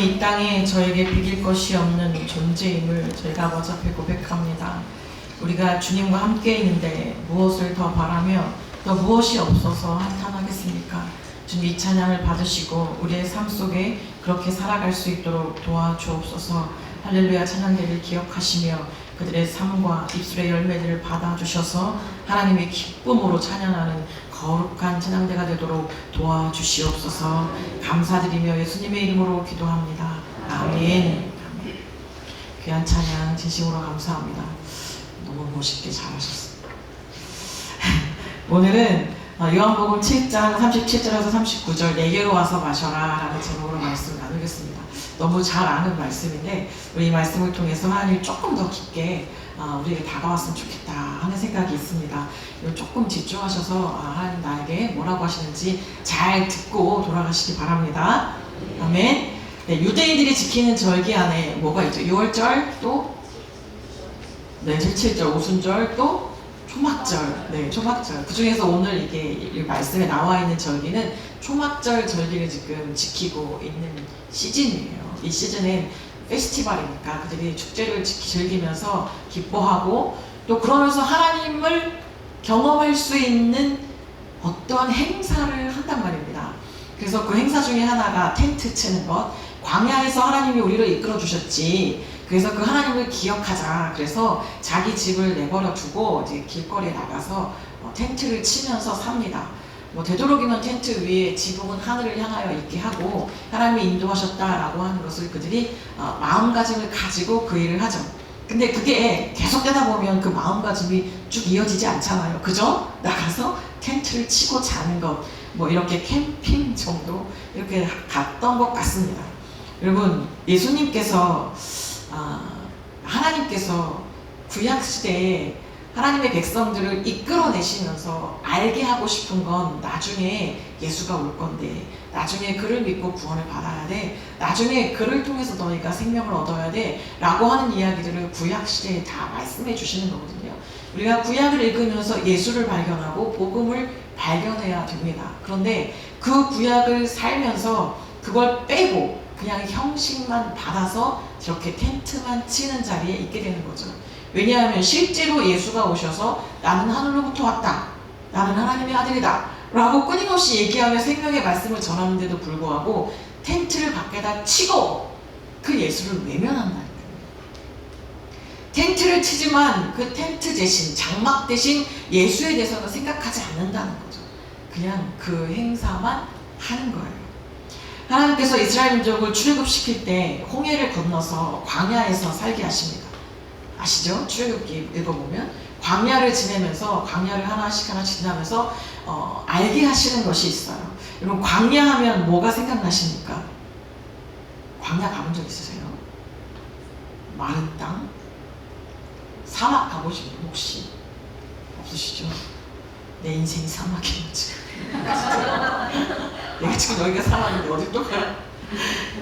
이 땅에 저에게 비길 것이 없는 존재임을 저희가 아버지 앞에 고백합니다. 우리가 주님과 함께 있는데 무엇을 더 바라며 또 무엇이 없어서 한탄하겠습니까? 주님 이 찬양을 받으시고 우리의 삶 속에 그렇게 살아갈 수 있도록 도와주옵소서. 할렐루야 찬양대를 기억하시며 그들의 삶과 입술의 열매들을 받아주셔서 하나님의 기쁨으로 찬양하는 거룩한 찬양대가 되도록 도와주시옵소서. 감사드리며 예수님의 이름으로 기도합니다. 아멘. 귀한 찬양 진심으로 감사합니다. 너무 멋있게 잘하셨습니다. 오늘은 요한복음 7장 37절에서 39절 내게로 와서 마셔라 라는 제목으로 말씀을 나누겠습니다. 너무 잘 아는 말씀인데 우리 이 말씀을 통해서 하나님이 조금 더 깊게 우리에게 다가왔으면 좋겠다 하는 생각이 있습니다. 조금 집중하셔서 하나님 나에게 뭐라고 하시는지 잘 듣고 돌아가시기 바랍니다. 아멘. 네, 유대인들이 지키는 절기 안에 뭐가 있죠? 6월절 또 7절 오순절 또 초막절, 초막절. 그 중에서 오늘 이 말씀에 나와 있는 절기는 초막절 절기를 지금 지키고 있는 시즌이에요. 이 시즌엔 페스티벌이니까 그들이 축제를 즐기면서 기뻐하고 또 그러면서 하나님을 경험할 수 있는 어떠한 행사를 한단 말입니다. 그래서 그 행사 중에 하나가 텐트 치는 것. 광야에서 하나님이 우리를 이끌어 주셨지. 그래서 그 하나님을 기억하자. 그래서 자기 집을 내버려 두고 이제 길거리에 나가서 텐트를 치면서 삽니다. 되도록이면 텐트 위에 지붕은 하늘을 향하여 있게 하고 하나님이 인도하셨다라고 하는 것을 그들이 마음가짐을 가지고 그 일을 하죠. 근데 그게 계속되다 보면 그 마음가짐이 쭉 이어지지 않잖아요. 그죠? 나가서 텐트를 치고 자는 것, 이렇게 캠핑 정도 이렇게 갔던 것 같습니다. 여러분, 예수님께서 하나님께서 구약시대에 하나님의 백성들을 이끌어내시면서 알게 하고 싶은 건 나중에 예수가 올 건데, 나중에 그를 믿고 구원을 받아야 돼, 나중에 그를 통해서 너희가 생명을 얻어야 돼 라고 하는 이야기들을 구약시대에 다 말씀해 주시는 거거든요. 우리가 구약을 읽으면서 예수를 발견하고 복음을 발견해야 됩니다. 그런데 그 구약을 살면서 그걸 빼고 그냥 형식만 받아서 저렇게 텐트만 치는 자리에 있게 되는 거죠. 왜냐하면 실제로 예수가 오셔서 나는 하늘로부터 왔다, 나는 하나님의 아들이다 라고 끊임없이 얘기하며 생명의 말씀을 전하는데도 불구하고 텐트를 밖에다 치고 그 예수를 외면한다니까요. 텐트를 치지만 그 텐트 대신, 장막 대신 예수에 대해서는 생각하지 않는다는 거죠. 그냥 그 행사만 하는 거예요. 하나님께서 이스라엘 민족을 출애굽시킬 때 홍해를 건너서 광야에서 살게 하십니다. 아시죠? 출애굽기 읽어보면 광야를 지내면서 광야를 하나씩 지나면서 알게 하시는 것이 있어요. 여러분, 광야 하면 뭐가 생각나십니까? 광야 가본 적 있으세요? 마른 땅? 사막 가보신 분 혹시 없으시죠? 내 인생이 사막이에요 지금. 내가 지금 여기가 사막인데 어디 또 가요?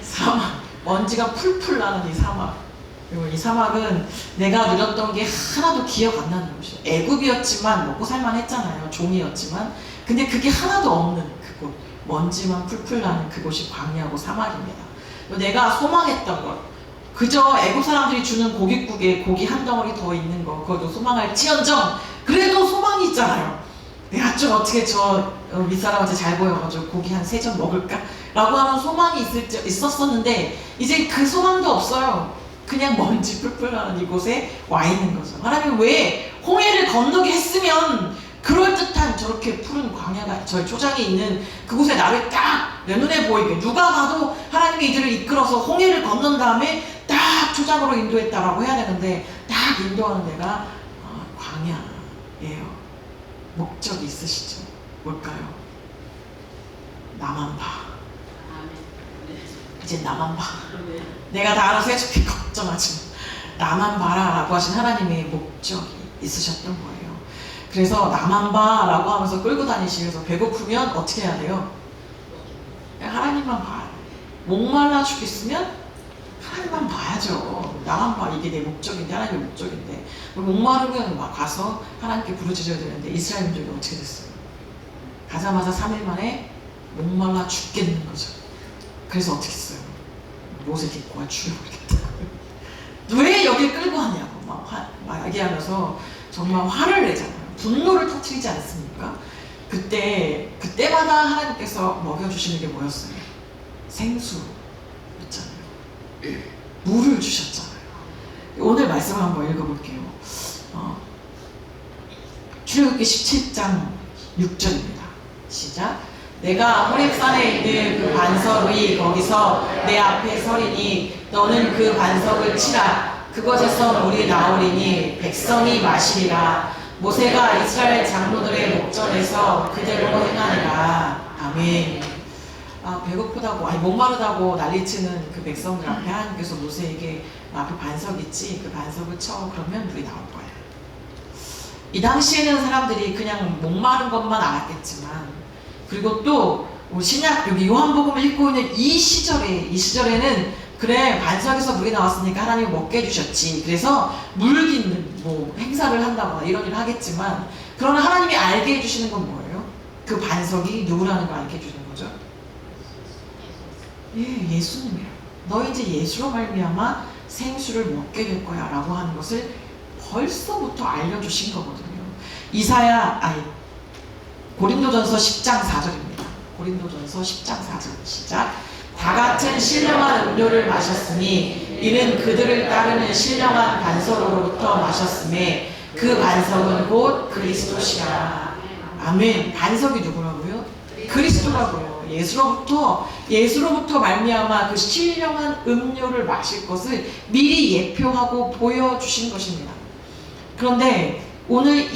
사막, 먼지가 풀풀 나는 이 사막. 그리고 이 사막은 내가 누렸던 게 하나도 기억 안 나는 곳이에요. 애굽이었지만 먹고 살만 했잖아요. 종이었지만. 근데 그게 하나도 없는 그곳, 먼지만 풀풀 나는 그곳이 광야고 사막입니다. 내가 소망했던 것, 그저 애굽 사람들이 주는 고깃국에 고기 한 덩어리 더 있는 거, 그것도 소망할지언정 그래도 소망이 있잖아요. 내가 좀 어떻게 저 윗사람한테 잘 보여가지고 고기 한 3점 먹을까? 라고 하는 소망이 있었었는데 이제 그 소망도 없어요. 그냥 먼지 풀풀 나는 이곳에 와 있는 거죠. 하나님 왜 홍해를 건너게 했으면 그럴듯한 저렇게 푸른 광야가 저희 초장에 있는 그곳에 나를 딱 내 눈에 보이게, 누가 봐도 하나님이 이들을 이끌어서 홍해를 건넌 다음에 딱 초장으로 인도했다라고 해야 되는데 딱 인도하는 데가 광야예요. 목적이 있으시죠? 뭘까요? 나만 봐. 이제 나만 봐. 내가 다 알아서 해줄게, 걱정하지 마. 나만 봐라 라고 하신 하나님의 목적이 있으셨던 거예요. 그래서 나만 봐 라고 하면서 끌고 다니시면서 배고프면 어떻게 해야 돼요? 그냥 하나님만 봐요. 목말라 죽겠으면 하나님만 봐야죠. 나만 봐. 이게 내 목적인데, 하나님의 목적인데. 목마르면 막 가서 하나님께 부르짖어야 되는데 이스라엘 민족이 어떻게 됐어요? 가자마자 3일 만에 목말라 죽겠는 거죠. 그래서 어떻게 했어요? 못에 딛고 죽여버리겠다고. 왜 여길 끌고 왔냐고 막 얘기하면서 정말 화를 내잖아요. 분노를 터뜨리지 않습니까? 그때마다 하나님께서 먹여주시는 게 뭐였어요? 생수였잖아요. 물을 주셨잖아요. 오늘 말씀을 한번 읽어볼게요. 출애굽기 17장 6절입니다. 시작. 내가 호렙산에 있는 그 반석이 거기서 내 앞에 서리니 너는 그 반석을 치라. 그것에서 물이 나오리니 백성이 마시리라. 모세가 이스라엘 장로들의 목전에서 그대로 행하니라. 아멘. 배고프다고 목마르다고 난리치는 그 백성들 앞에 하나님께서 모세에게 앞에 반석 있지? 그 반석을 쳐. 그러면 물이 나올 거야. 이 당시에는 사람들이 그냥 목마른 것만 알았겠지만, 그리고 또 신약 여기 요한복음을 읽고 있는 이 시절에는 그래 반석에서 물이 나왔으니까 하나님이 먹게 해주셨지. 그래서 물 깃는 뭐 행사를 한다거나 이런 일을 하겠지만, 그러나 하나님이 알게 해주시는 건 뭐예요? 그 반석이 누구라는 걸 알게 해주는 거죠. 예수님이에요. 너 이제 예수로 말미암아 생수를 먹게 될 거야 라고 하는 것을 벌써부터 알려주신 거거든요. 고린도전서 10장 4절입니다. 고린도전서 10장 4절 시작. 다 같은 신령한 음료를 마셨으니 이는 그들을 따르는 신령한 반석으로부터 마셨음에 그 반석은 곧 그리스도시라. 아멘. 반석이 누구라고요? 그리스도라고요. 예수로부터 말미암아 그 신령한 음료를 마실 것을 미리 예표하고 보여주신 것입니다. 그런데 오늘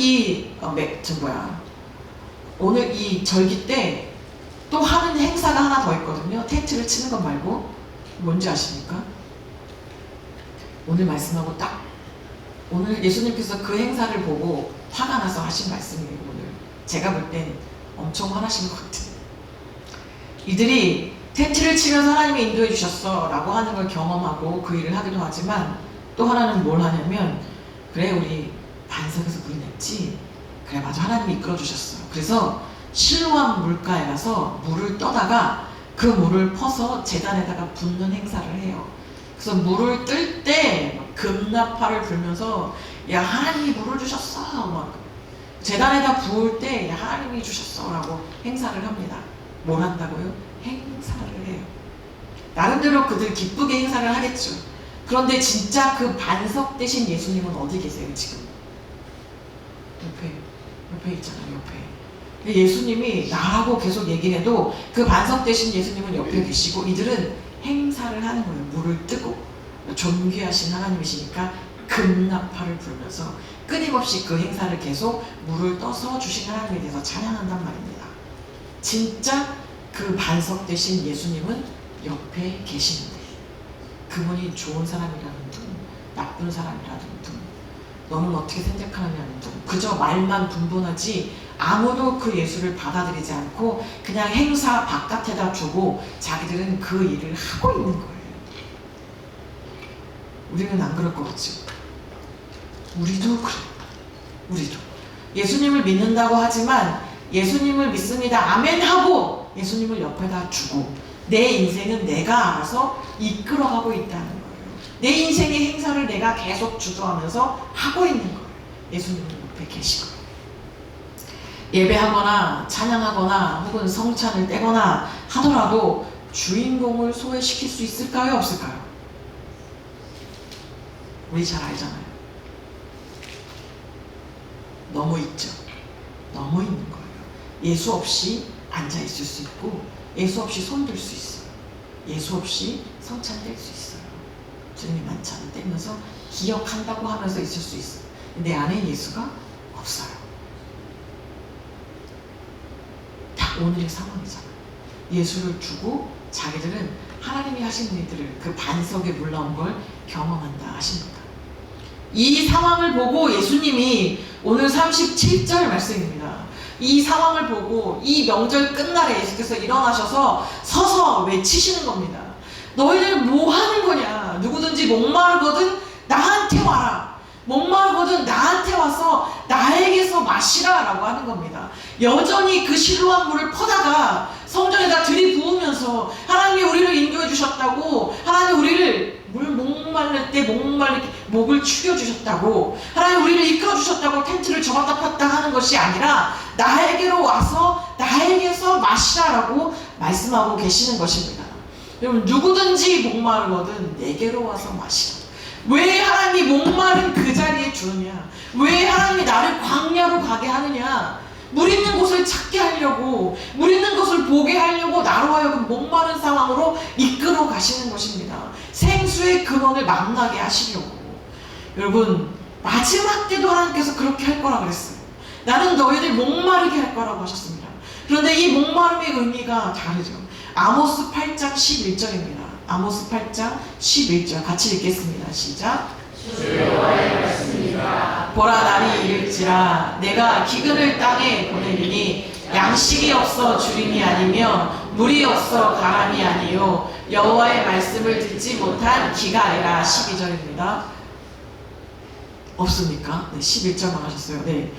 오늘 이 절기 때 또 하는 행사가 하나 더 있거든요. 텐트를 치는 것 말고. 뭔지 아십니까? 오늘 말씀하고 오늘 예수님께서 그 행사를 보고 화가 나서 하신 말씀이에요. 오늘 제가 볼 땐 엄청 화나신 것 같아요. 이들이 텐트를 치면서 하나님이 인도해 주셨어 라고 하는 걸 경험하고 그 일을 하기도 하지만, 또 하나는 뭘 하냐면, 그래 우리 반석에서 물이 냈지? 그래 맞아, 하나님이 이끌어 주셨어. 그래서 실로암 물가에 가서 물을 떠다가 그 물을 퍼서 제단에다가 붓는 행사를 해요. 그래서 물을 뜰 때 금나팔을 불면서 야 하나님이 물을 주셨어, 막 제단에다 부을 때 야 하나님이 주셨어 라고 행사를 합니다. 뭘 한다고요? 행사를 해요. 나름대로 그들 기쁘게 행사를 하겠죠. 그런데 진짜 그 반석 대신 예수님은 어디 계세요 지금? 옆에 있잖아요. 옆에. 예수님이 나라고 계속 얘기를 해도 그 반석 대신 예수님은 옆에 계시고, 이들은 행사를 하는 거예요. 물을 뜨고. 존귀하신 하나님이시니까 금나팔을 불면서 끊임없이 그 행사를 계속 물을 떠서 주신 하나님에 대해서 찬양한단 말입니다. 진짜 그 반석 대신 예수님은 옆에 계시는데, 그분이 좋은 사람이라는 둥, 나쁜 사람이라는 둥, 너는 어떻게 생각하느냐는 둥, 그저 말만 분분하지 아무도 그 예수를 받아들이지 않고 그냥 행사 바깥에다 두고 자기들은 그 일을 하고 있는 거예요. 우리는 안 그럴 것 같죠? 우리도 그래. 우리도 예수님을 믿는다고 하지만 예수님을 믿습니다 아멘 하고 예수님을 옆에다 두고 내 인생은 내가 알아서 이끌어가고 있다는 거예요. 내 인생의 행사를 내가 계속 주도하면서 하고 있는 거예요. 예수님은 옆에 계시고, 예배하거나 찬양하거나 혹은 성찬을 떼거나 하더라도 주인공을 소외시킬 수 있을까요? 없을까요? 우리 잘 알잖아요. 너무 있죠. 너무 있는 거예요. 예수 없이 앉아 있을 수 있고, 예수 없이 손 들 수 있어요. 예수 없이 성찬 뗄 수 있어요. 주님이 만찬을 떼면서 기억한다고 하면서 있을 수 있어요. 내 안에 예수가 없어요. 딱 오늘의 상황이잖아요. 예수를 두고 자기들은 하나님이 하신 일들을, 그 반석에 물러온 걸 경험한다 하십니다. 이 상황을 보고 예수님이 오늘 37절 말씀입니다. 이 상황을 보고 이 명절 끝날에 예수께서 일어나셔서 서서 외치시는 겁니다. 너희들 뭐 하는 거냐? 누구든지 목마르거든 나한테 와라. 목마르거든 나한테 와서 나에게서 마시라 라고 하는 겁니다. 여전히 그 실로암 물을 퍼다가 성전에다 들이부으면서 하나님이 우리를 인도해 주셨다고, 하나님이 때 목말리 목을 축여주셨다고, 하나님 우리를 이끌어주셨다고 텐트를 접었다 폈다 하는 것이 아니라 나에게로 와서 나에게서 마시라라고 말씀하고 계시는 것입니다. 여러분, 누구든지 목마르거든 내게로 와서 마시라. 왜 하나님이 목마른 그 자리에 주느냐? 왜 하나님이 나를 광야로 가게 하느냐? 물 있는 곳을 찾게 하려고, 물 있는 곳을 보게 하려고 나로 하여금 목마른 상황으로 이끌어 가시는 것입니다. 생수의 근원을 만나게 하시려고. 여러분, 마지막 때도 하나님께서 그렇게 할 거라 그랬어요. 나는 너희들 목마르게 할 거라고 하셨습니다. 그런데 이 목마름의 의미가 다르죠. 아모스 8장 11절입니다. 아모스 8장 11절 같이 읽겠습니다. 시작. 주의 말씀이다. 보라, 날이 이를지라 내가 기근을 땅에 보내리니 양식이 없어 주림이 아니며 물이 없어 가람이 아니요 여호와의 말씀을 듣지 못한 기가 아니라. 12절입니다. 없습니까? 네, 11절만 하셨어요. 네.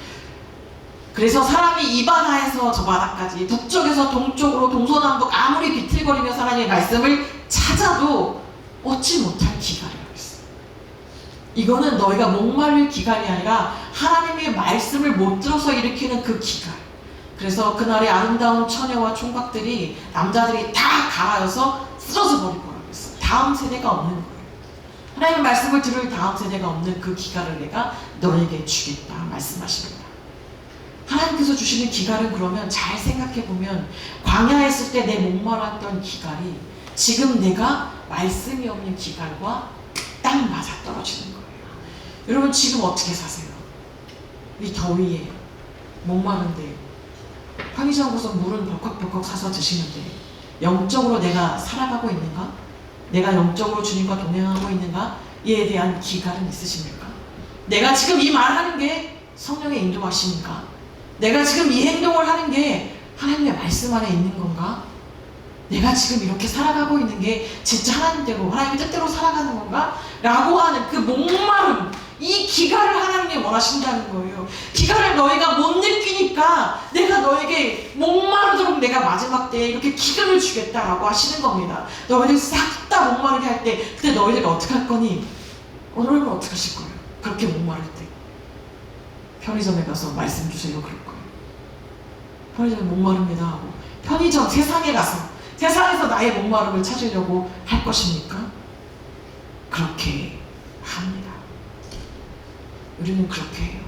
그래서 사람이 이 바다에서 저 바다까지, 북쪽에서 동쪽으로, 동서남북 아무리 비틀거리며 하나님의 말씀을 찾아도 얻지 못할 기갈이라고 했어요. 이거는 너희가 목마를 기갈이 아니라 하나님의 말씀을 못 들어서 일으키는 그 기갈. 그래서 그날의 아름다운 처녀와 총각들이, 남자들이 다 갈아여서 쓰러져 버릴 거라고 했어요. 다음 세대가 없는 거예요. 하나님의 말씀을 들을 다음 세대가 없는 그 기갈을 내가 너에게 주겠다 말씀하십니다. 하나님께서 주시는 기갈은, 그러면 잘 생각해보면 광야에 있을 때 내 목말랐던 기갈이 지금 내가 말씀이 없는 기갈과 딱 맞아떨어지는 거예요. 여러분, 지금 어떻게 사세요? 이 더위에 목마른데 편의점 가서 물은 벌컥벌컥 사서 드시는데 영적으로 내가 살아가고 있는가? 내가 영적으로 주님과 동행하고 있는가? 이에 대한 기갈은 있으십니까? 내가 지금 이 말하는 게 성령의 인도하심인가? 내가 지금 이 행동을 하는 게 하나님의 말씀 안에 있는 건가? 내가 지금 이렇게 살아가고 있는 게 진짜 하나님대로, 하나님의 뜻대로 살아가는 건가? 라고 하는 그 목마름, 이 기갈을 하나님이 원하신다는 거예요. 기갈을 너희가 못 느끼니까 내가 너에게 목마르도록 내가 마지막 때에 이렇게 기근을 주겠다라고 하시는 겁니다. 너희들 싹 다 목마르게 할 때, 그때 너희들이 어떻게 할 거니? 오늘은 어떻게 하실 거예요? 그렇게 목마를 때 편의점에 가서 말씀 주세요 그럴 거예요. 편의점에 목마릅니다 하고 편의점 세상에 가서 세상에서 나의 목마름을 찾으려고 할 것입니까? 그렇게 합니다. 우리는 그렇게 해요.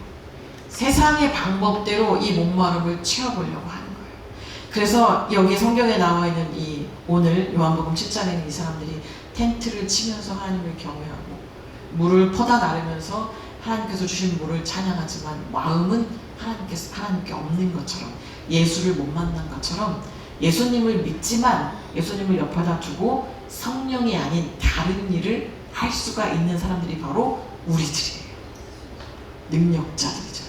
세상의 방법대로 이 목마름을 채워보려고 하는 거예요. 그래서 여기 성경에 나와 있는 이 오늘 요한복음 7장에 있는 이 사람들이 텐트를 치면서 하나님을 경외하고 물을 퍼다 나르면서 하나님께서 주신 물을 찬양하지만 마음은 하나님께 없는 것처럼, 예수를 못 만난 것처럼 예수님을 믿지만 예수님을 옆에다 두고 성령이 아닌 다른 일을 할 수가 있는 사람들이 바로 우리들이에요. 능력자들이죠.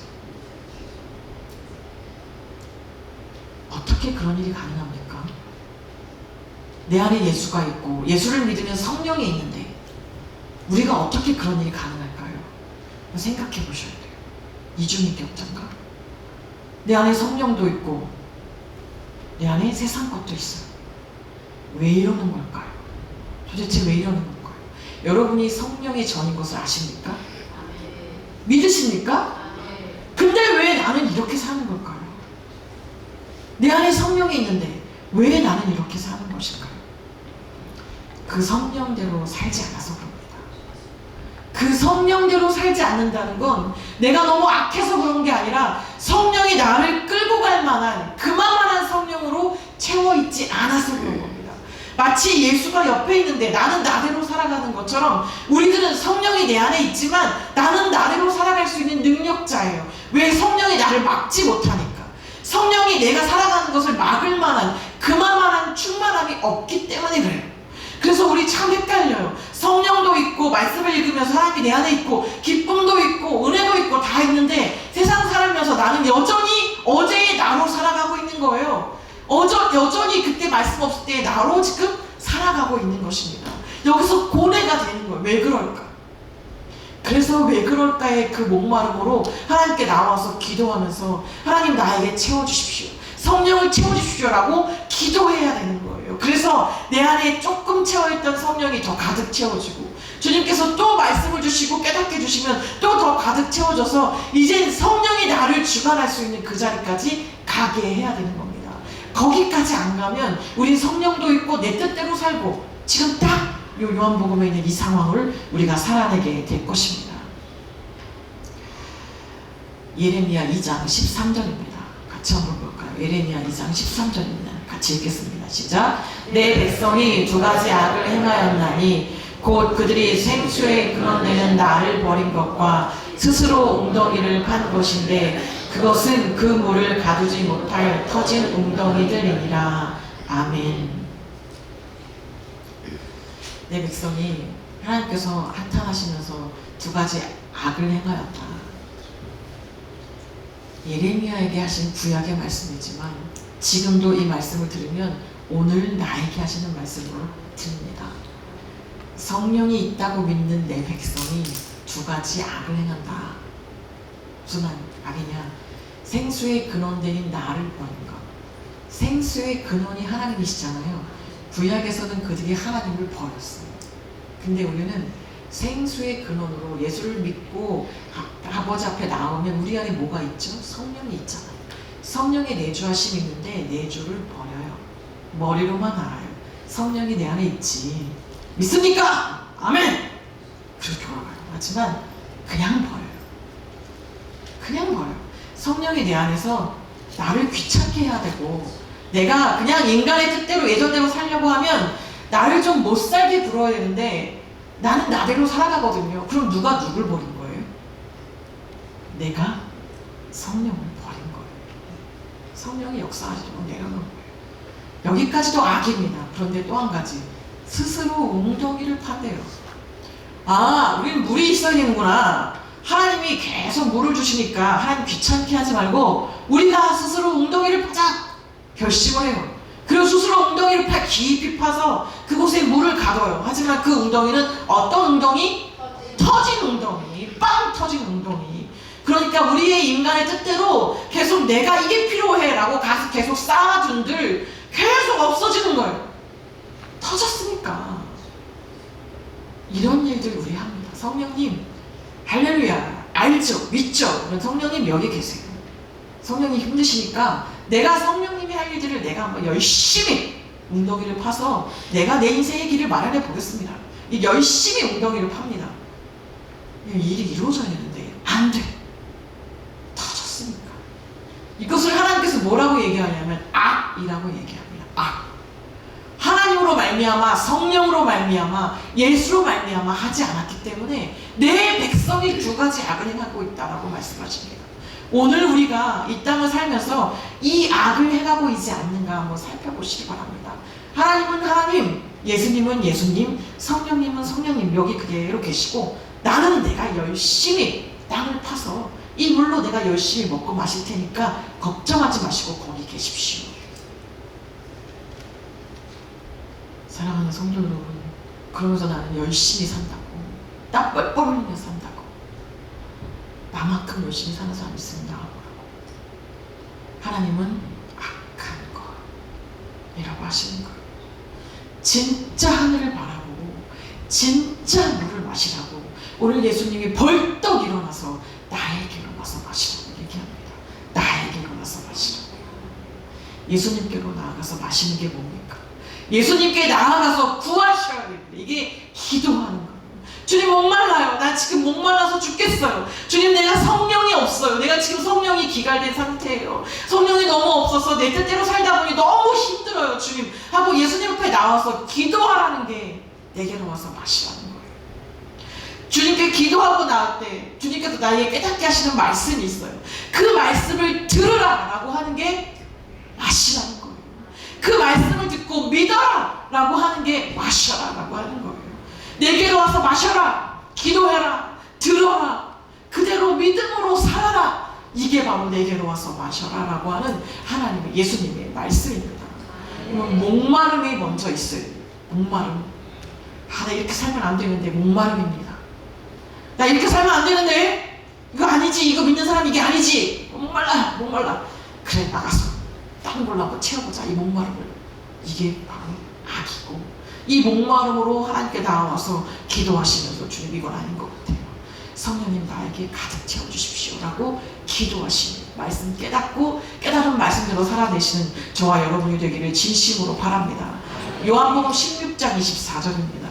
어떻게 그런 일이 가능합니까? 내 안에 예수가 있고 예수를 믿으면 성령이 있는데 우리가 어떻게 그런 일이 가능할까요? 생각해 보셔야 돼요. 이중인격자인가? 내 안에 성령도 있고 내 안에 세상 것도 있어요. 왜 이러는 걸까요? 도대체 왜 이러는 걸까요? 여러분이 성령의 전인 것을 아십니까? 믿으십니까? 근데 왜 나는 이렇게 사는 걸까요? 내 안에 성령이 있는데 왜 나는 이렇게 사는 것일까요? 그 성령대로 살지 않아서 그럽니다. 그 성령대로 살지 않는다는 건 내가 너무 악해서 그런 게 아니라 성령이 나를 끌고 갈 만한 그만한 성령으로 채워있지 않아서 그런 겁니다. 마치 예수가 옆에 있는데 나는 나대로 살아가는 것처럼 우리들은 성령이 내 안에 있지만 나는 나대로 살아갈 수 있는 능력자예요. 왜? 성령이 나를 막지 못하니까. 성령이 내가 살아가는 것을 막을 만한 그만한 충만함이 없기 때문에 그래요. 그래서 우리 참 헷갈려요. 성령도 있고 말씀을 읽으면서 하나님이 내 안에 있고 기쁨도 있고 은혜도 있고 다 있는데 세상 살면서 나는 여전히 어제의 나로 살아가고 있는 거예요. 여전히 그때 말씀 없을 때 나로 지금 살아가고 있는 것입니다. 여기서 고뇌가 되는 거예요. 왜 그럴까? 그래서 왜 그럴까의 그 목마름으로 하나님께 나와서 기도하면서 하나님 나에게 채워주십시오. 성령을 채워주십시오 라고 기도해야 되는 거예요. 그래서 내 안에 조금 채워있던 성령이 더 가득 채워지고 주님께서 또 말씀을 주시고 깨닫게 해주시면 또 더 가득 채워져서 이젠 성령이 나를 주관할 수 있는 그 자리까지 가게 해야 되는 겁니다. 거기까지 안 가면 우린 성령도 있고 내 뜻대로 살고 지금 딱 요한복음에 있는 이 상황을 우리가 살아내게 될 것입니다. 예레미야 2장 13절입니다. 같이 한번 볼까요? 예레미야 2장 13절입니다. 같이 읽겠습니다. 시작. 내 백성이 두 가지 악을 행하였나니 곧 그들이 생수의 근원되는 나를 버린 것과 스스로 웅덩이를 판 것인데 그것은 그 물을 가두지 못할 터진 웅덩이들이니라. 아멘. 내 백성이 하나님께서 한탄하시면서 두 가지 악을 행하였다. 예레미야에게 하신 구약의 말씀이지만 지금도 이 말씀을 들으면 오늘 나에게 하시는 말씀으로 들립니다. 성령이 있다고 믿는 내 백성이 두 가지 악을 행한다. 무슨 악이냐? 생수의 근원되인 나를 버린 것. 생수의 근원이 하나님이시잖아요. 구약에서는 그들이 하나님을 버렸어요. 근데 우리는 생수의 근원으로 예수를 믿고 아버지 앞에 나오면 우리 안에 뭐가 있죠? 성령이 있잖아요. 성령의 내주하심이 있는데 내주를 버려요. 머리로만 알아요. 성령이 내 안에 있지. 믿습니까? 아멘! 그렇게 돌아가요. 하지만 그냥 버려요. 그냥 버려요. 성령이 내 안에서 나를 귀찮게 해야 되고 내가 그냥 인간의 뜻대로 예전대로 살려고 하면 나를 좀 못살게 굴어야 되는데 나는 나대로 살아가거든요. 그럼 누가 누굴 버린 거예요? 내가 성령을 버린 거예요. 성령이 역사하시도록 내려놓은 거예요. 여기까지도 악입니다. 그런데 또 한 가지, 스스로 웅덩이를 판대요. 아, 우리는 물이 있어야 되는구나. 하나님이 계속 물을 주시니까 하나님 귀찮게 하지 말고 우리가 스스로 웅덩이를 파자 결심을 해요. 그리고 스스로 웅덩이를 깊이 파서 그곳에 물을 가둬요. 하지만 그 웅덩이는 어떤 웅덩이? 터진 웅덩이, 빵 터진 웅덩이. 그러니까 우리의 인간의 뜻대로 계속 내가 이게 필요해 라고 가서 계속 쌓아둔들 계속 없어지는 거예요. 터졌으니까. 이런 일들 우리 합니다. 성령님 할렐루야, 알죠? 믿죠? 그럼 성령님 여기 계세요. 성령님 힘드시니까 내가 성령님이 할 일들을 내가 한번 열심히 웅덩이를 파서 내가 내 인생의 길을 마련해 보겠습니다. 열심히 웅덩이를 팝니다. 일이 이루어져야 되는데 안 돼. 터졌으니까. 이것을 하나님께서 뭐라고 얘기하냐면 악이라고 얘기합니다. 악. 하나님으로 말미암아, 성령으로 말미암아, 예수로 말미암아 하지 않았기 때문에 내 백성이 두 가지 악을 행하고 있다라고 말씀하십니다. 오늘 우리가 이 땅을 살면서 이 악을 행하고 있지 않는가 한번 살펴보시기 바랍니다. 하나님은 하나님, 예수님은 예수님, 성령님은 성령님, 여기 그대로 계시고 나는 내가 열심히 땅을 파서 이 물로 내가 열심히 먹고 마실 테니까 걱정하지 마시고 거기 계십시오. 사랑하는 성도 여러분, 그러면서 나는 열심히 산다고, 땀 뻘뻘 흘리며 산다고, 나만큼 열심히 사는 사람 있으면 나와보라고. 하나님은 악한 것이라고 하시는 거예요. 진짜 하늘을 바라보고 진짜 물을 마시라고 오늘 예수님이 벌떡 일어나서 나에게 일어나서 마시라고 얘기합니다. 나에게 일어나서 마시라고. 예수님께로 나아가서 마시는 게 뭡니까? 예수님께 나아가서 구하셔야 됩니다. 이게 기도하는 거예요. 주님 목말라요. 나 지금 목말라서 죽겠어요. 주님 내가 성령이 없어요. 내가 지금 성령이 기갈된 상태예요. 성령이 너무 없어서 내 뜻대로 살다 보니 너무 힘들어요. 주님 하고 예수님 앞에 나와서 기도하라는 게 내게로 와서 마시라는 거예요. 주님께 기도하고 나올 때 주님께서 나에게 깨닫게 하시는 말씀이 있어요. 그 말씀을 들으라 라고 하는 게 마시라는 거예요. 그 말씀을 듣고 믿어라 라고 하는 게 마셔라 라고 하는 거예요. 내게로 와서 마셔라, 기도해라, 들어라, 그대로 믿음으로 살아라. 이게 바로 내게로 와서 마셔라 라고 하는 하나님의, 예수님의 말씀입니다. 목마름이 먼저 있어요. 목마름. 나 이렇게 살면 안 되는데 목마름입니다. 나 이렇게 살면 안 되는데 이거 아니지, 이거 믿는 사람 이게 아니지, 목말라 목말라. 그래 나가서 땀 골라 한번 채워보자 이 목마름을. 이게 바로 악이고, 이 목마름으로 하나님께 나와서 기도하시면서 주님 이건 아닌 것 같아요. 성령님 나에게 가득 채워주십시오 라고 기도하시는 말씀 깨닫고 깨달은 말씀대로 살아내시는 저와 여러분이 되기를 진심으로 바랍니다. 요한복음 16장 24절입니다.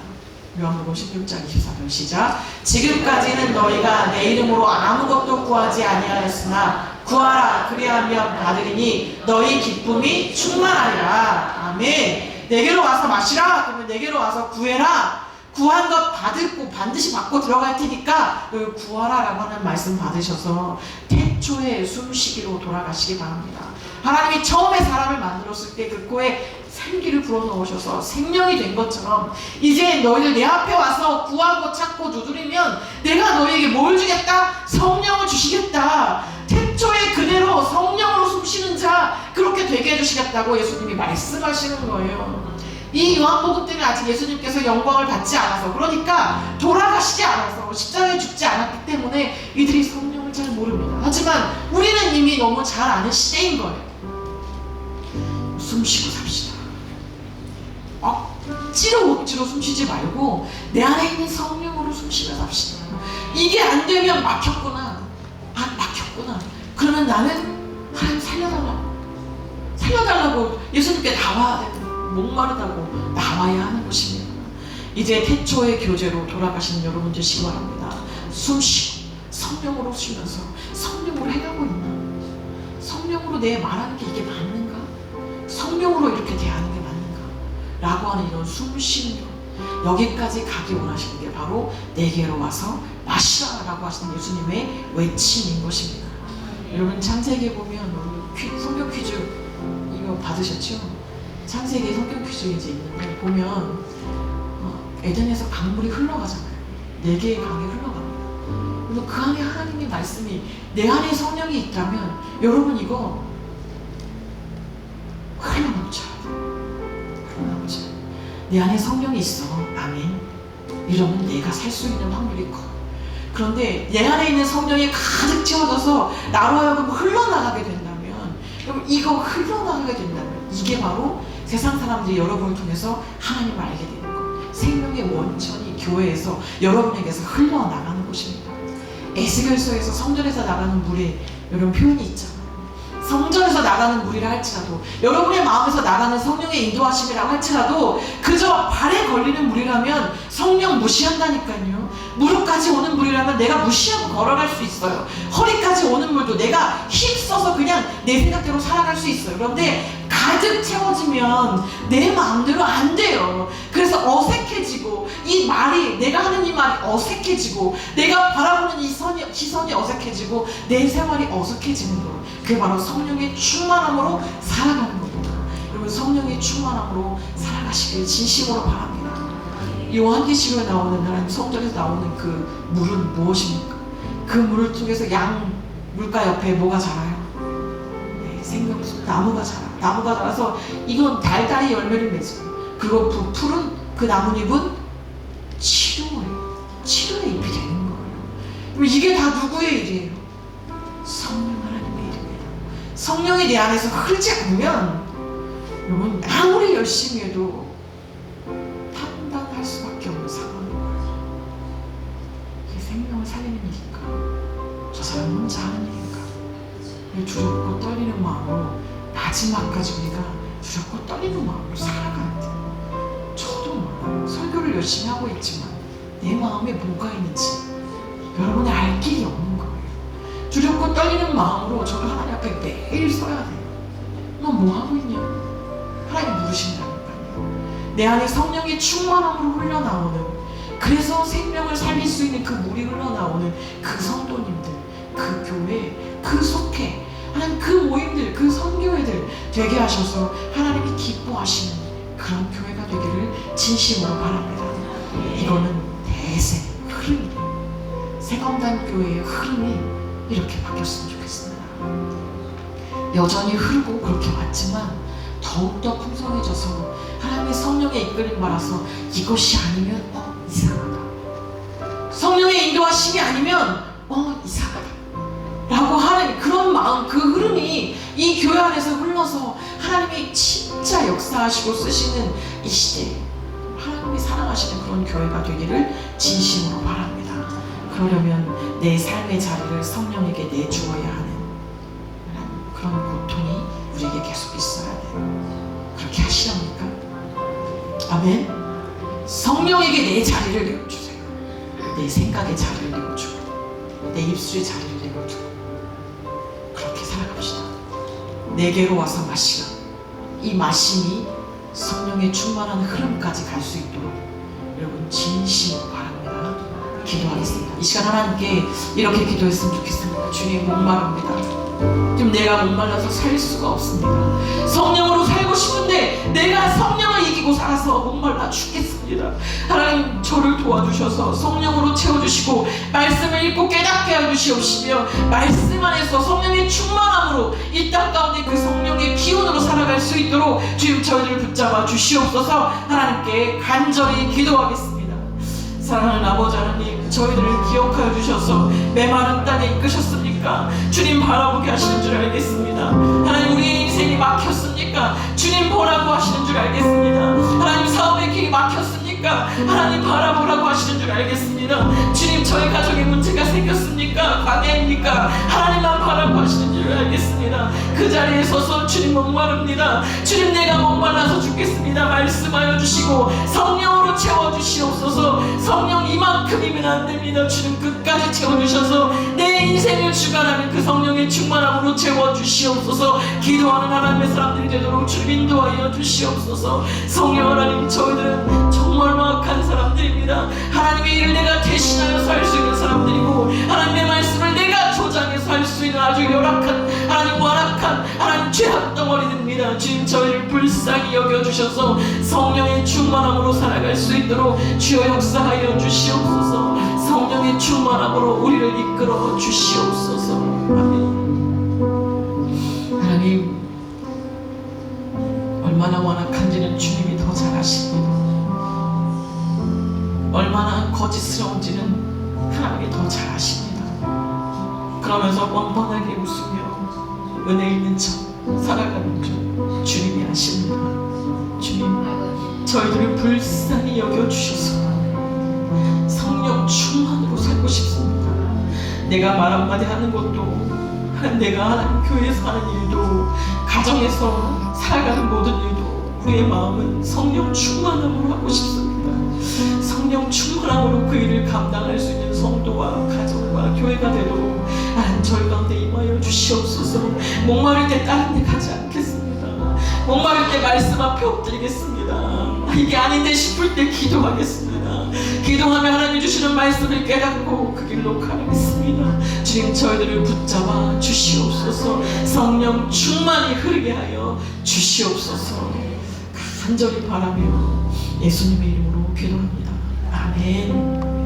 요한복음 16장 24절 시작. 지금까지는 너희가 내 이름으로 아무것도 구하지 아니하였으나 구하라 그리하면 받으리니 너희 기쁨이 충만하리라. 아멘. 내게로 와서 마시라. 그러면 내게로 와서 구해라. 구한 것 받고 반드시 받고 들어갈 테니까 너희 구하라 라고 하는 말씀 받으셔서 태초에 숨쉬기로 돌아가시기 바랍니다. 하나님이 처음에 사람을 만들었을 때 그 코에 생기를 불어넣으셔서 생명이 된 것처럼 이제 너희들 내 앞에 와서 구하고 찾고 두드리면 내가 너희에게 뭘 주겠다? 성령을 주시겠다. 태초에 그대로 성령으로 숨쉬는 자 그렇게 되게 해주시겠다고 예수님이 말씀하시는 거예요. 이 요한복음 때문에 아직 예수님께서 영광을 받지 않아서, 그러니까 돌아가시지 않아서 십자가에 죽지 않았기 때문에 이들이 성령을 잘 모릅니다. 하지만 우리는 이미 너무 잘 아는 시대인 거예요. 숨쉬고 삽시다. 억지로 숨쉬지 말고 내 안에 있는 성령으로 숨쉬며 삽시다. 이게 안 되면 막혔구나. 막혔구나. 그러면 나는 하나님 살려달라고 예수님께 나와야 되고 목마르다고 나와야 하는 것입니다. 이제 태초의 교제로 돌아가시는 여러분 되시기 바랍니다. 숨쉬고 성령으로 쉬면서 성령으로 행하고 있나? 성령으로 내 말하는 게 이게 맞는가? 성령으로 이렇게 대하는 게 맞는가? 라고 하는 이런 숨쉬는 것, 여기까지 가기 원하시는 게 바로 내게로 와서 마시라 라고 하시는 예수님의 외침인 것입니다. 여러분 창세기에 보면 성경 퀴즈 이거 받으셨죠? 창세기 성경 퀴즈 이제 있는데 보면 에덴에서 강물이 흘러가잖아요. 4개의 강이 흘러갑니다. 그래서 그 안에 하나님의 말씀이 내 안에 성령이 있다면 여러분 이거 흘러넘쳐야 돼요. 흘러넘쳐야 돼요. 내 안에 성령이 있어. 아멘. 이러면 내가 살 수 있는 확률이 커. 그런데 내 안에 있는 성령이 가득 채워져서 나로 하여금 흘러나가게 된다면, 여러분 이거 흘러나가게 된다면 이게 바로 세상 사람들이 여러분을 통해서 하나님을 알게 되는 것, 생명의 원천이 교회에서 여러분에게서 흘러나가는 것입니다. 에스겔서에서 성전에서 나가는 물에 여러분 표현이 있잖아요. 성전에서 나가는 물이라 할지라도, 여러분의 마음에서 나가는 성령의 인도하심이라고 할지라도 그저 발에 걸리는 물이라면 성령 무시한다니까요. 무릎까지 오는 물이라면 내가 무시하고 걸어갈 수 있어요. 허리까지 오는 물도 내가 힘써서 그냥 내 생각대로 살아갈 수 있어요. 그런데 가득 채워지면 내 마음대로 안 돼요. 그래서 어색해지고, 이 말이, 내가 하는 이 말이 어색해지고, 내가 바라보는 이 시선이 어색해지고, 내 생활이 어색해지는 거, 그게 바로 성령의 충만함으로 살아가는 겁니다. 여러분 성령의 충만함으로 살아가시길 진심으로 바랍니다. 요한계시록에 나오는, 하나님 성전에서 나오는 그 물은 무엇입니까? 그 물을 통해서 양 물가 옆에 뭐가 자라요? 생명수, 나무가 자라서 이건 달달이 열매를 맺어요. 그리고 풀은, 그 나뭇잎은 치료예요. 치료의 잎이 되는 거예요. 이게 다 누구의 일이에요? 성령 하나님의 일이에요. 성령이 내 안에서 흐르지 않으면 여러분 아무리 열심히 해도 판단할 수밖에 없는 상황이에요. 이게 생명을 살리는 일인가? 저 사람 혼자 하는 일인가? 두렵고 떨리는 마음으로 마지막까지 우리가 두렵고 떨리는 마음으로 살아가야 돼요. 저도 몰라요. 설교를 열심히 하고 있지만 내 마음에 뭐가 있는지 여러분이 알 길이 없는 거예요. 두렵고 떨리는 마음으로 저는 하나님 앞에 매일 서야 돼요. 너 뭐 하고 있냐? 하나님 물으신다니까요. 내 안에 성령의 충만함으로 흘러나오는, 그래서 생명을 살릴 수 있는 그 물이 흘러나오는 그 성도님들, 그 교회, 그 속회, 하나님 그 모임들, 그 선교회들 되게 하셔서 하나님이 기뻐하시는 그런 교회가 되기를 진심으로 바랍니다. 이거는 대세 흐름이에요. 새검단 교회의 흐름이 이렇게 바뀌었으면 좋겠습니다. 여전히 흐르고 그렇게 왔지만 더욱더 풍성해져서 하나님의 성령의 이끌림 받아서 이것이 아니면 이상하다. 성령의 인도하심이 아니면 이상하다 라고 하는 그런 마음, 그 흐름이 이 교회 안에서 흘러서 하나님이 진짜 역사하시고 쓰시는 이 시대에 하나님이 사랑하시는 그런 교회가 되기를 진심으로 바랍니다. 그러려면 내 삶의 자리를 성령에게 내주어야 하는 그런 고통이 우리에게 계속 있어야 돼요. 그렇게 하시렵니까? 아멘. 성령에게 내 자리를 내어주세요. 내 생각의 자리를 내어주고 내 입술의 자리를 내어주고 그렇게 살아갑시다. 내게로 와서 마시라. 이 마심이 성령의 충만한 흐름까지 갈 수 있도록 여러분 진심으로 바랍니다. 기도하겠습니다. 이 시간 하나님께 이렇게 기도했으면 좋겠습니다. 주님, 목마릅니다. 지금 내가 목말라서 살 수가 없습니다. 성령으로 살고 싶은데 내가 성령을 이기고 살아서 목말라 죽겠습니다. 하나님, 저를 도와주셔서 성령으로 채워주시고 말씀을 읽고 깨닫게 해주시옵시며 말씀 안에서 성령의 충만함으로 이 땅 가운데 그 성령의 기운으로 살아갈 수 있도록 주님 저희들을 붙잡아 주시옵소서. 하나님께 간절히 기도하겠습니다. 사랑하는 아버지 하나님, 저희들을 기억하여 주셔서 메마른 땅에 이끄셨습니까? 주님 바라보게 하시는 줄 알겠습니다. 하나님, 우리의 인생이 막혔습니까? 주님 보라고 하시는 줄 알겠습니다. 하나님, 사업의 길이 막혔습니까? 하나님 바라보라고 하시는 줄 알겠습니다. 주님, 저희 가정에 문제가 생겼습니까? 관계입니까? 하나님만 바라고 하시는 줄 알겠습니다. 그 자리에 서서 주님 목마릅니다. 주님, 내가 목말라서 죽겠습니다. 말씀하여 주시고 성령으로 채워주시옵소서. 성령 이만큼이면 안 됩니다. 주님 끝까지 채워주셔서 내 인생을 주관하는 그 성령의 충만함으로 채워주시옵소서. 기도하는 하나님의 사람들이 되도록 주님 인도하여 주시옵소서. 성령 하나님, 저희들은 정말 막한 사람들입니다. 하나님의 일을 내가 대신하여서 할 수 있는 사람들이고 하나님의 말씀을 내가 조장해서 할 수 있는 아주 열악한 하나님, 완악한 하나님 죄악 덩어리들입니다. 주님, 저희를 불쌍히 여겨주셔서 성령의 충만함으로 살아갈 수 있도록 주여 역사하여 주시옵소서. 성령의 충만함으로 우리를 이끌어 주시옵소서. 아멘. 하나님, 얼마나 완악한지는 주님이 더 잘 아십니다. 얼마나 거짓스러운지는 하나님이 더 잘 아십니다. 그러면서 뻔뻔하게 웃으며 은혜 있는 척 살아가는 줄 주님이 아십니다. 주님, 저희들을 불쌍히 여겨주셔서 성령 충만으로 살고 싶습니다. 내가 말 한마디 하는 것도, 내가 하는 교회에서 하는 일도, 가정에서 살아가는 모든 일도 우리의 마음은 성령 충만함으로 하고 싶습니다. 성령 충만함으로 그 일을 감당할 수 있는 성도와 가정과 교회가 되도록 하나님 저희 가운데 임하여 주시옵소서. 목마를 때 다른 데 가지 않겠습니다. 목마를 때 말씀 앞에 엎드리겠습니다. 이게 아닌데 싶을 때 기도하겠습니다. 기도하며 하나님 주시는 말씀을 깨닫고 그 길로 가겠습니다. 주님, 저희들을 붙잡아 주시옵소서. 성령 충만히 흐르게 하여 주시옵소서. 간절히 바라며 예수님의 이름으로 기도합니다. 아멘.